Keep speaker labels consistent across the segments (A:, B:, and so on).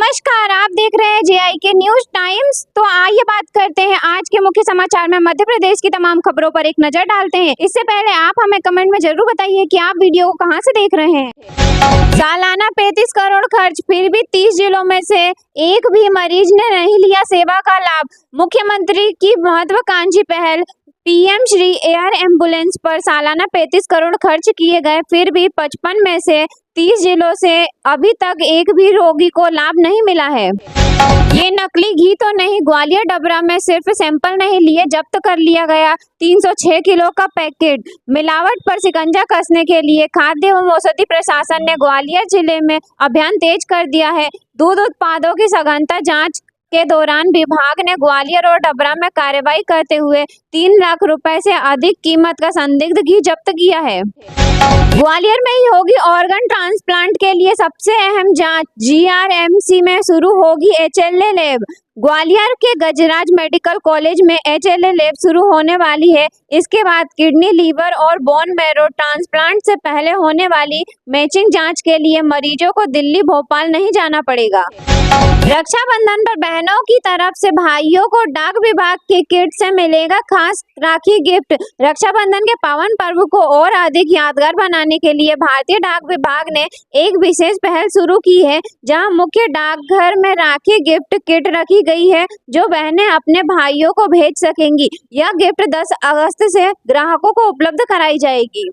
A: नमस्कार, आप देख रहे हैं JIK न्यूज टाइम्स। तो आइए बात करते हैं आज के मुख्य समाचार में मध्य प्रदेश की तमाम खबरों पर एक नजर डालते हैं। इससे पहले आप हमें कमेंट में जरूर बताइए कि आप वीडियो को कहां से देख रहे हैं। सालाना 35 करोड़ खर्च, फिर भी 30 जिलों में से एक भी मरीज ने नहीं लिया सेवा का लाभ। मुख्यमंत्री की महत्वाकांक्षी पहल PM श्री एयर एम्बुलेंस पर सालाना 35 करोड़ खर्च किए गए, फिर भी 55 में से 30 जिलों से अभी तक एक भी रोगी को लाभ नहीं मिला है। ये नकली घी तो नहीं, ग्वालियर डबरा में सिर्फ सैंपल नहीं लिए, जब्त कर लिया गया 306 किलो का पैकेट। मिलावट पर शिकंजा कसने के लिए खाद्य एवं औषधि प्रशासन ने ग्वालियर जिले में अभियान तेज कर दिया है। दूध उत्पादों की सघनता जांच के दौरान विभाग ने ग्वालियर और डबरा में कार्रवाई करते हुए 3 लाख रुपए से अधिक कीमत का संदिग्ध घी जब्त किया है। ग्वालियर में ही होगी ऑर्गन ट्रांसप्लांट के लिए सबसे अहम जांच। GRMC में शुरू होगी HLA लैब। ग्वालियर के गजराज मेडिकल कॉलेज में HLA लैब शुरू होने वाली है। इसके बाद किडनी, लीवर और बोन मैरो ट्रांसप्लांट से पहले होने वाली मैचिंग जांच के लिए मरीजों को दिल्ली, भोपाल नहीं जाना पड़ेगा। रक्षाबंधन पर बहनों की तरफ से भाइयों को डाक विभाग की किट से मिलेगा खास राखी गिफ्ट। रक्षाबंधन के पावन पर्व को और अधिक यादगार बनाने के लिए भारतीय डाक विभाग ने एक विशेष पहल शुरू की है, जहां मुख्य डाकघर में राखी गिफ्ट किट रखी गई है, जो बहनें अपने भाइयों को भेज सकेंगी। यह गिफ्ट 10 अगस्त से ग्राहकों को उपलब्ध कराई जाएगी।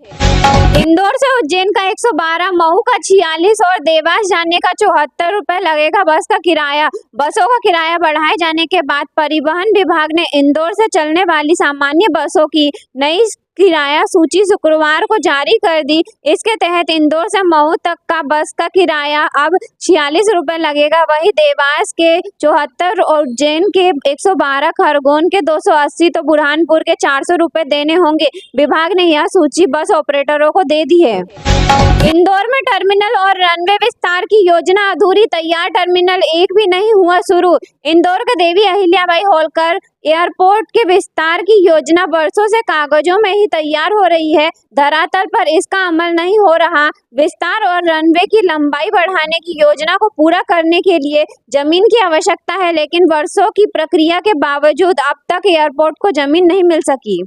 A: इंदौर से उज्जैन का 112, मऊ का 46 और देवास जाने का 74 रुपए लगेगा बस का किराया। बसों का किराया बढ़ाए जाने के बाद परिवहन विभाग ने इंदौर से चलने वाली सामान्य बसों की नई किराया सूची शुक्रवार को जारी कर दी। इसके तहत इंदौर से मऊ तक का बस का किराया अब 46 रुपए लगेगा। वहीं देवास के 74, उज्जैन के 112, खरगोन के 280 तो बुरहानपुर के 400 रुपए देने होंगे। विभाग ने यह सूची बस ऑपरेटरों को दे दी है। इंदौर में टर्मिनल और रनवे विस्तार की योजना अधूरी, तैयार टर्मिनल एक भी नहीं हुआ शुरू। इंदौर के देवी अहिल्याबाई होलकर एयरपोर्ट के विस्तार की योजना वर्षों से कागजों में ही तैयार हो रही है, धरातल पर इसका अमल नहीं हो रहा। विस्तार और रनवे की लंबाई बढ़ाने की योजना को पूरा करने के लिए जमीन की आवश्यकता है, लेकिन वर्षों की प्रक्रिया के बावजूद अब तक एयरपोर्ट को जमीन नहीं मिल सकी।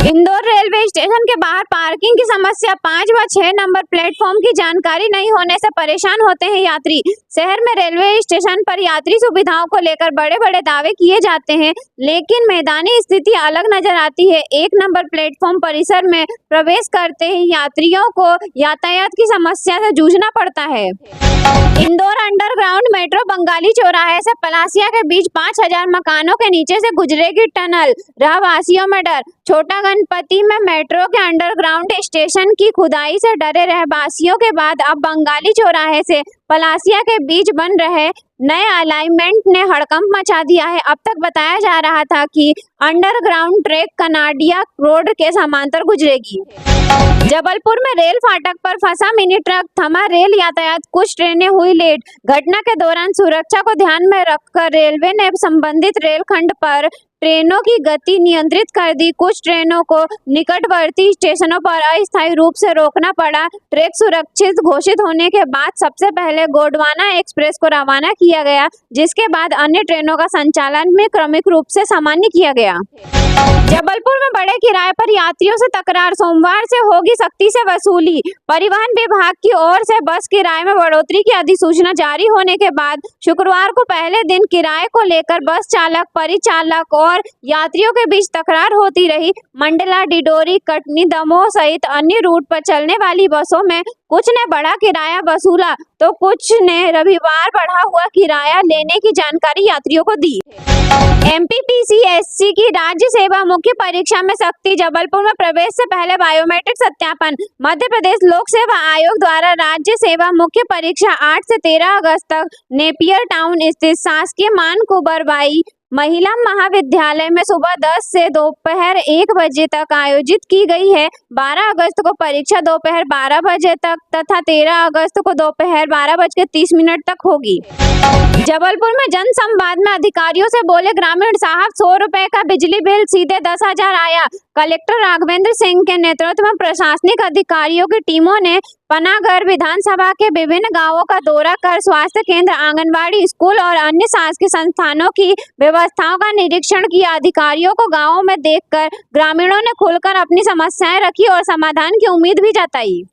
A: इंदौर रेलवे स्टेशन के बाहर पार्किंग की समस्या, 5 व 6 नंबर प्लेटफॉर्म की जानकारी नहीं होने से परेशान होते हैं यात्री। शहर में रेलवे स्टेशन पर यात्री सुविधाओं को लेकर बड़े बड़े दावे किए जाते हैं, लेकिन मैदानी स्थिति अलग नजर आती है। 1 नंबर प्लेटफॉर्म परिसर में प्रवेश करते ही यात्रियों को यातायात की समस्या से जूझना पड़ता है। इंदौर अंडरग्राउंड मेट्रो बंगाली चौराहे से पलासिया के बीच 5000 मकानों के नीचे से गुजरेगी टनल, रहवासियों में डर। छोटा गणपति में मेट्रो के अंडरग्राउंड स्टेशन की खुदाई से डरे रहवासियों के बाद अब बंगाली चौराहे से पलासिया के बीच बन रहे नए अलाइनमेंट ने हड़कंप मचा दिया है। अब तक बताया जा रहा था कि अंडरग्राउंड ट्रैक कनाडिया रोड के समांतर गुजरेगी। जबलपुर में रेल फाटक पर फंसा मिनी ट्रक, थमा रेल यातायात, कुछ ट्रेनें हुई लेट। घटना के दौरान सुरक्षा को ध्यान में रखकर रेलवे ने संबंधित रेलखंड पर ट्रेनों की गति नियंत्रित कर दी। कुछ ट्रेनों को निकटवर्ती स्टेशनों पर अस्थायी रूप से रोकना पड़ा। ट्रैक सुरक्षित घोषित होने के बाद सबसे पहले गोंडवाना एक्सप्रेस को रवाना किया गया, जिसके बाद अन्य ट्रेनों का संचालन में क्रमिक रूप से सामान्य किया गया। जबलपुर में बड़े किराए पर यात्रियों से तकरार, सोमवार से होगी सख्ती से वसूली। परिवहन विभाग की ओर से बस किराए में बढ़ोतरी की अधिसूचना जारी होने के बाद शुक्रवार को पहले दिन किराए को लेकर बस चालक, परिचालक और यात्रियों के बीच तकरार होती रही। मंडला, डिडोरी, कटनी, दमोह सहित अन्य रूट पर चलने वाली बसों में कुछ ने बड़ा किराया वसूला तो कुछ ने रविवार बढ़ा हुआ किराया लेने की जानकारी यात्रियों को दी। MPPCSC की राज्य सेवा मुख्य परीक्षा में सख्ती, जबलपुर में प्रवेश से पहले बायोमेट्रिक सत्यापन। मध्य प्रदेश लोक सेवा आयोग द्वारा राज्य सेवा मुख्य परीक्षा 8 से 13 अगस्त तक नेपियर टाउन स्थित शासकीय मानकुबरबाई महिला महाविद्यालय में सुबह 10 से दोपहर 1 बजे तक आयोजित की गई है। 12 अगस्त को परीक्षा दोपहर 12 बजे तक तथा 13 अगस्त को दोपहर 12:30 तक होगी। जबलपुर में जन संवाद में अधिकारियों से बोले ग्रामीण, साहब 100 रुपए का बिजली बिल सीधे 10,000 आया। कलेक्टर राघवेंद्र सिंह के नेतृत्व में प्रशासनिक अधिकारियों की टीमों ने पनागर विधानसभा के विभिन्न गांवों का दौरा कर स्वास्थ्य केंद्र, आंगनबाड़ी, स्कूल और अन्य शासकीय संस्थानों की व्यवस्थाओं का निरीक्षण किया। अधिकारियों को गांवों में देखकर ग्रामीणों ने खुलकर अपनी समस्याएं रखी और समाधान की उम्मीद भी जताई।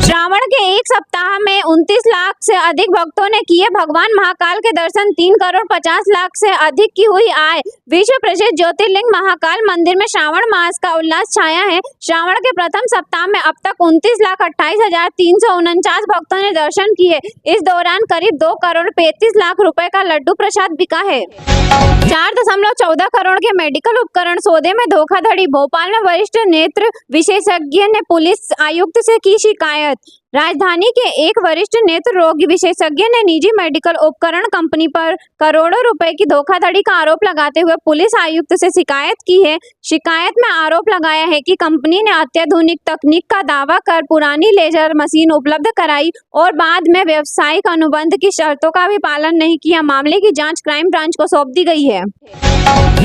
A: श्रावण के एक सप्ताह में 29 लाख से अधिक भक्तों ने किए भगवान महाकाल के दर्शन। 3 करोड़ 50 लाख से अधिक की हुई आय। विश्व प्रसिद्ध ज्योतिर्लिंग महाकाल मंदिर में श्रावण मास का उल्लास छाया है। श्रावण के प्रथम सप्ताह में अब तक 29,28,349 भक्तों ने दर्शन किए। इस दौरान करीब 2 करोड़ 35 लाख रुपए का लड्डू प्रसाद बिका है। 4.14 करोड़ के मेडिकल उपकरण सौदे में धोखाधड़ी। भोपाल में वरिष्ठ नेत्र विशेषज्ञ ने पुलिस आयुक्त से की शिकायत। राजधानी के एक वरिष्ठ नेत्र रोग विशेषज्ञ ने निजी मेडिकल उपकरण कंपनी पर करोड़ों रुपए की धोखाधड़ी का आरोप लगाते हुए पुलिस आयुक्त से शिकायत की है। शिकायत में आरोप लगाया है कि कंपनी ने अत्याधुनिक तकनीक का दावा कर पुरानी लेजर मशीन उपलब्ध कराई और बाद में व्यावसायिक अनुबंध की शर्तों का भी पालन नहीं किया। मामले की जांच क्राइम ब्रांच को सौंप दी गई है।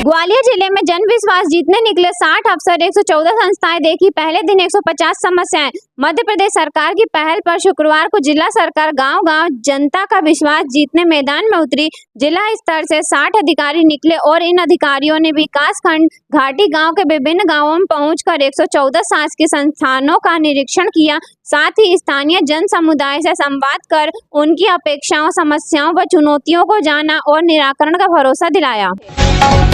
A: ग्वालियर जिले में जन विश्वास जीतने निकले 60 अफसर। 114 संस्थाएं देखी पहले दिन 150 समस्याएं। मध्य प्रदेश सरकार की पहल पर शुक्रवार को जिला सरकार गांव-गांव जनता का विश्वास जीतने मैदान में उतरी। जिला स्तर से 60 अधिकारी निकले और इन अधिकारियों ने विकास खंड घाटी गांव के विभिन्न गांवों में पहुंचकर 114 शासकीय संस्थानों का निरीक्षण किया। साथ ही स्थानीय जन समुदाय से संवाद कर उनकी अपेक्षाओं, समस्याओं व चुनौतियों को जाना और निराकरण का भरोसा दिलाया।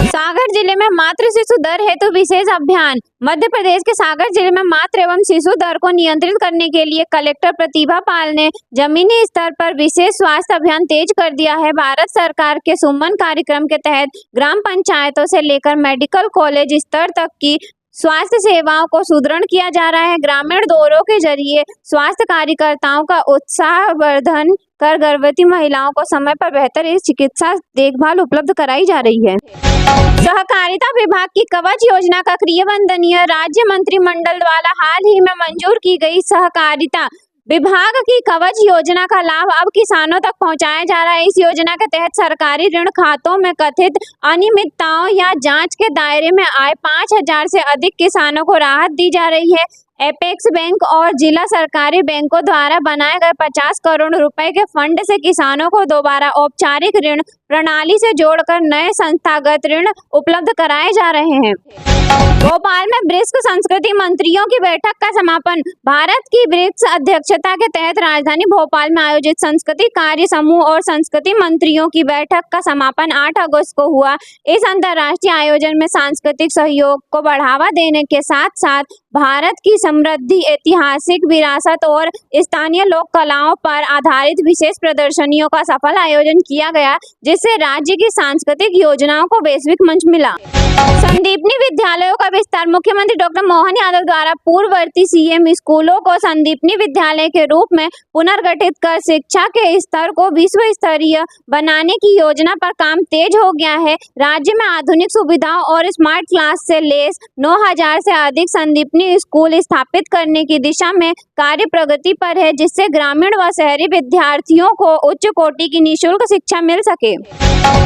A: सागर जिले में मातृ शिशु दर हेतु विशेष अभियान। मध्य प्रदेश के सागर जिले में मातृ एवं शिशु दर को नियंत्रित करने के लिए कलेक्टर प्रतिभा पाल ने जमीनी स्तर पर विशेष स्वास्थ्य अभियान तेज कर दिया है। भारत सरकार के सुमन कार्यक्रम के तहत ग्राम पंचायतों से लेकर मेडिकल कॉलेज स्तर तक की स्वास्थ्य सेवाओं को सुदृढ़ किया जा रहा है। ग्रामीण दौरों के जरिए स्वास्थ्य कार्यकर्ताओं का उत्साहवर्धन कर गर्भवती महिलाओं को समय पर बेहतर चिकित्सा देखभाल उपलब्ध कराई जा रही है। सहकारिता विभाग की कवच योजना का क्रियान्वयन। राज्य मंत्रिमंडल द्वारा हाल ही में मंजूर की गई सहकारिता विभाग की कवच योजना का लाभ अब किसानों तक पहुंचाया जा रहा है। इस योजना के तहत सरकारी ऋण खातों में कथित अनियमितताओं या जांच के दायरे में आए 5,000 से अधिक किसानों को राहत दी जा रही है। एपेक्स बैंक और जिला सरकारी बैंकों द्वारा बनाए गए 50 करोड़ रुपए के फंड से किसानों को दोबारा औपचारिक ऋण प्रणाली से जोड़कर नए संस्थागत ऋण उपलब्ध कराए जा रहे हैं। भोपाल में ब्रिक्स संस्कृति मंत्रियों की बैठक का समापन। भारत की ब्रिक्स अध्यक्षता के तहत राजधानी भोपाल में आयोजित संस्कृति कार्य समूह और संस्कृति मंत्रियों की बैठक का समापन 8 अगस्त को हुआ। इस अंतर्राष्ट्रीय आयोजन में सांस्कृतिक सहयोग को बढ़ावा देने के साथ साथ भारत की समृद्धि, ऐतिहासिक विरासत और स्थानीय लोक कलाओं पर आधारित विशेष प्रदर्शनियों का सफल आयोजन किया गया, जिससे राज्य की सांस्कृतिक योजनाओं को वैश्विक मंच मिला। संदीपनी विद्यालयों का विस्तार। मुख्यमंत्री डॉक्टर मोहन यादव द्वारा पूर्ववर्ती सीएम स्कूलों को संदीपनी विद्यालय के रूप में पुनर्गठित कर शिक्षा के स्तर को विश्व स्तरीय बनाने की योजना पर काम तेज हो गया है। राज्य में आधुनिक सुविधाओं और स्मार्ट क्लास से लैस 9,000 से अधिक संदीपनी स्कूल स्थापित करने की दिशा में कार्य प्रगति पर है, जिससे ग्रामीण व शहरी विद्यार्थियों को उच्च कोटि की निःशुल्क शिक्षा मिल सके।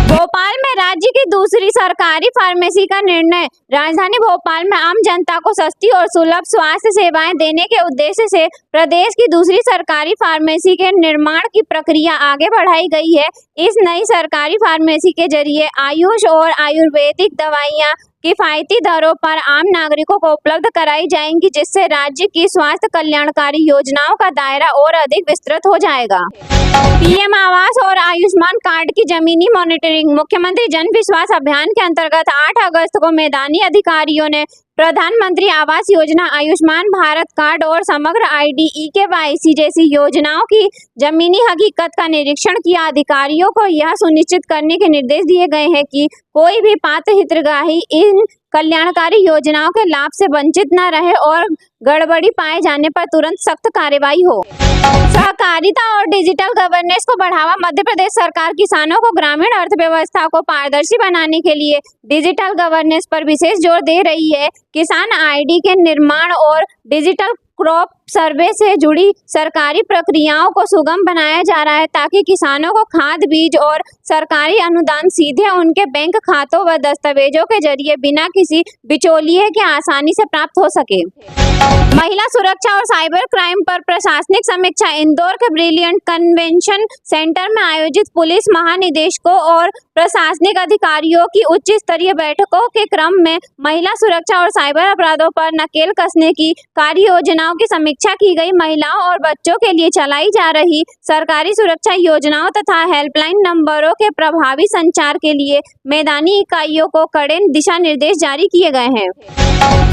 A: भोपाल में राज्य की दूसरी सरकारी फार्मेसी का निर्णय। राजधानी भोपाल में आम जनता को सस्ती और सुलभ स्वास्थ्य सेवाएं देने के उद्देश्य से प्रदेश की दूसरी सरकारी फार्मेसी के निर्माण की प्रक्रिया आगे बढ़ाई गई है। इस नई सरकारी फार्मेसी के जरिए आयुष और आयुर्वेदिक दवाइयां किफायती दरों पर आम नागरिकों को उपलब्ध कराई जाएंगी, जिससे राज्य की स्वास्थ्य कल्याणकारी योजनाओं का दायरा और अधिक विस्तृत हो जाएगा। पीएम आवास और आयुष्मान कार्ड की जमीनी मॉनिटरिंग। मुख्यमंत्री जन विश्वास अभियान के अंतर्गत 8 अगस्त को मैदानी अधिकारियों ने प्रधानमंत्री आवास योजना, आयुष्मान भारत कार्ड और समग्र IDE-KYC जैसी योजनाओं की जमीनी हकीकत का निरीक्षण किया। अधिकारियों को यह सुनिश्चित करने के निर्देश दिए गए हैं कि कोई भी पात्र हितग्राही इन कल्याणकारी योजनाओं के लाभ से वंचित न रहे और गड़बड़ी पाए जाने पर तुरंत सख्त कार्रवाई हो। सहकारिता और डिजिटल गवर्नेंस को बढ़ावा। मध्य प्रदेश सरकार किसानों को ग्रामीण अर्थव्यवस्था को पारदर्शी बनाने के लिए डिजिटल गवर्नेंस पर विशेष जोर दे रही है। किसान ID के निर्माण और डिजिटल क्रॉप सर्वे से जुड़ी सरकारी प्रक्रियाओं को सुगम बनाया जा रहा है ताकि किसानों को खाद बीज और सरकारी अनुदान सीधे उनके बैंक खातों व दस्तावेजों के जरिए बिना किसी बिचौलिए के आसानी से प्राप्त हो सके। महिला सुरक्षा और साइबर क्राइम पर प्रशासनिक समीक्षा। इंदौर के ब्रिलियंट कन्वेंशन सेंटर में आयोजित पुलिस महानिदेशकों और प्रशासनिक अधिकारियों की उच्च स्तरीय बैठकों के क्रम में महिला सुरक्षा और साइबर अपराधों पर नकेल कसने की कार्य योजनाओं की समीक्षा की गई। महिलाओं और बच्चों के लिए चलाई जा रही सरकारी सुरक्षा योजनाओं तथा हेल्पलाइन नंबरों के प्रभावी संचार के लिए मैदानी इकाइयों को कड़े दिशा निर्देश जारी किए गए हैं।